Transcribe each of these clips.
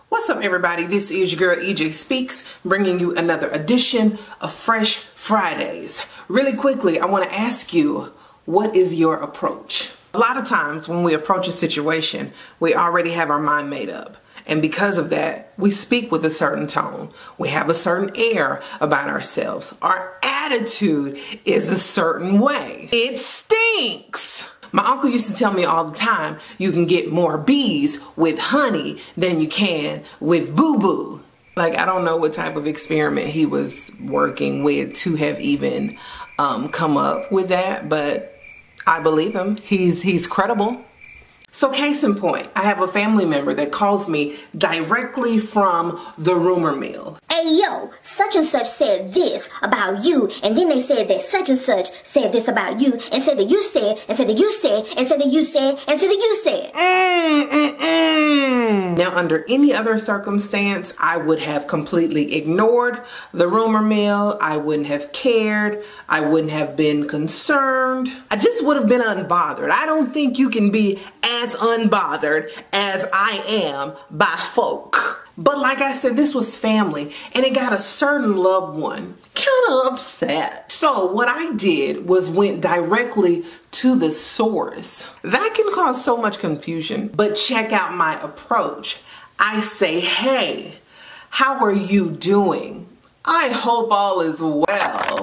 What's up, everybody? This is your girl Ejspeaks, bringing you another edition of Fresh Fridays. Really quickly, I want to ask you, what is your approach? A lot of times when we approach a situation, we already have our mind made up. And because of that, we speak with a certain tone. We have a certain air about ourselves. Our attitude is a certain way. It stinks. My uncle used to tell me all the time, you can get more bees with honey than you can with boo-boo. Like, I don't know what type of experiment he was working with to have even come up with that, but I believe him. He's credible. So case in point, I have a family member that calls me directly from the rumor mill. Hey yo, such and such said this about you, and then they said that such and such said this about you, and said that you said, and said that you said, and said that you said, and said that you said. Now, under any other circumstance, I would have completely ignored the rumor mill. I wouldn't have cared. I wouldn't have been concerned. I just would have been unbothered. I don't think you can be as unbothered as I am by folk. But like I said, this was family, and it got a certain loved one kind of upset. So what I did was went directly to the source. That can cause so much confusion, but check out my approach. I say, hey, how are you doing? I hope all is well.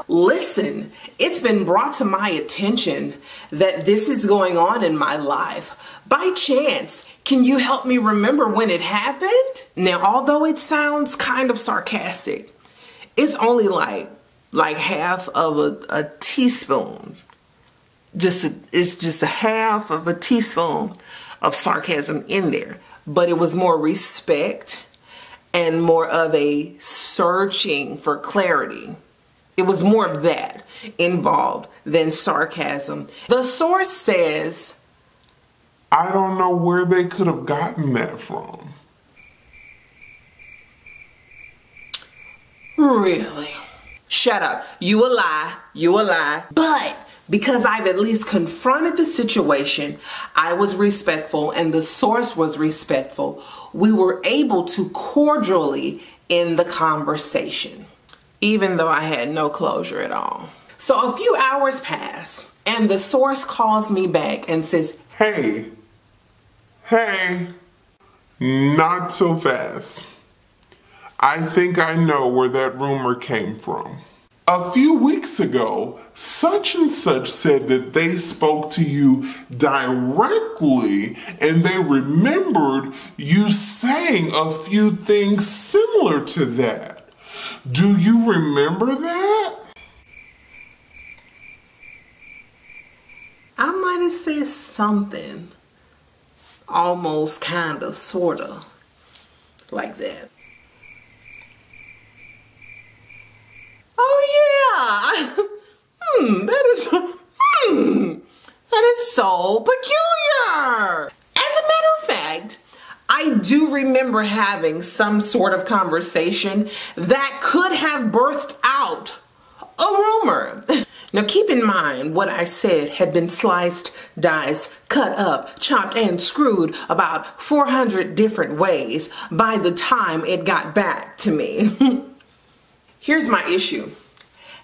Listen, it's been brought to my attention that this is going on in my life. By chance, can you help me remember when it happened? Now, although it sounds kind of sarcastic, it's only like half of a teaspoon. It's just a half of a teaspoon of sarcasm in there. But it was more respect and more of a searching for clarity. It was more of that involved than sarcasm. The source says, I don't know where they could have gotten that from. Really? Shut up. You a lie. You a lie. But because I've at least confronted the situation, I was respectful and the source was respectful, we were able to cordially end the conversation, even though I had no closure at all. So a few hours pass and the source calls me back and says, Hey, not so fast. I think I know where that rumor came from. A few weeks ago, such and such said that they spoke to you directly and they remembered you saying a few things similar to that. Do you remember that? I might have said something almost, kind of, sort of like that. That is so peculiar. As a matter of fact, I do remember having some sort of conversation that could have birthed out a rumor. Now keep in mind what I said had been sliced, diced, cut up, chopped and screwed about 400 different ways by the time it got back to me. Here's my issue.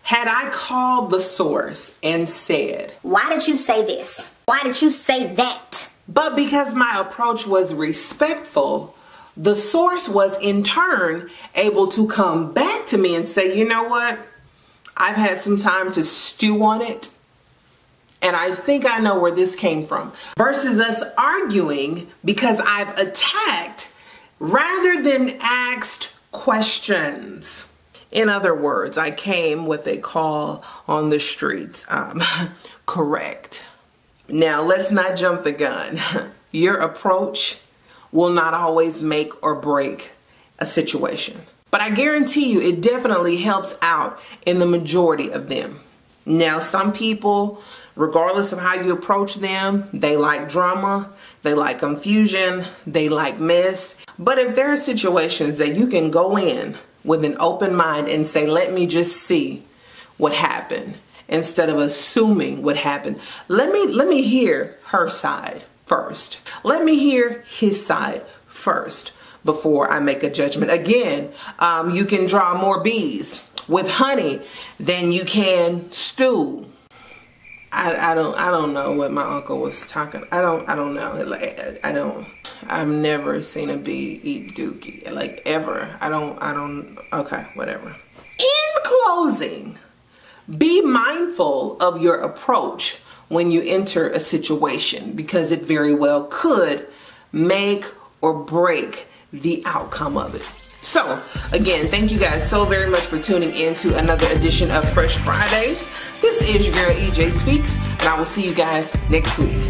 Had I called the source and said, Why did you say this? Why did you say that? But because my approach was respectful, the source was in turn able to come back to me and say, you know what? I've had some time to stew on it, and I think I know where this came from. Versus us arguing because I've attacked rather than asked questions. In other words, I came with a call on the streets. Correct. Now, let's not jump the gun. Your approach will not always make or break a situation. But I guarantee you, it definitely helps out in the majority of them. Now, some people, regardless of how you approach them, they like drama, they like confusion, they like mess. But if there are situations that you can go in with an open mind and say, let me just see what happened, instead of assuming what happened. Let me hear her side. first. Let me hear his side first before I make a judgment. Again, you can draw more bees with honey than you can stew. I don't know what my uncle was talking. I don't know. Like, I've never seen a bee eat dookie, like, ever. Okay, whatever. In closing, be mindful of your approach when you enter a situation, because it very well could make or break the outcome of it. So again, thank you guys so very much for tuning in to another edition of Fresh Fridays. This is your girl Ejspeaks, and I will see you guys next week.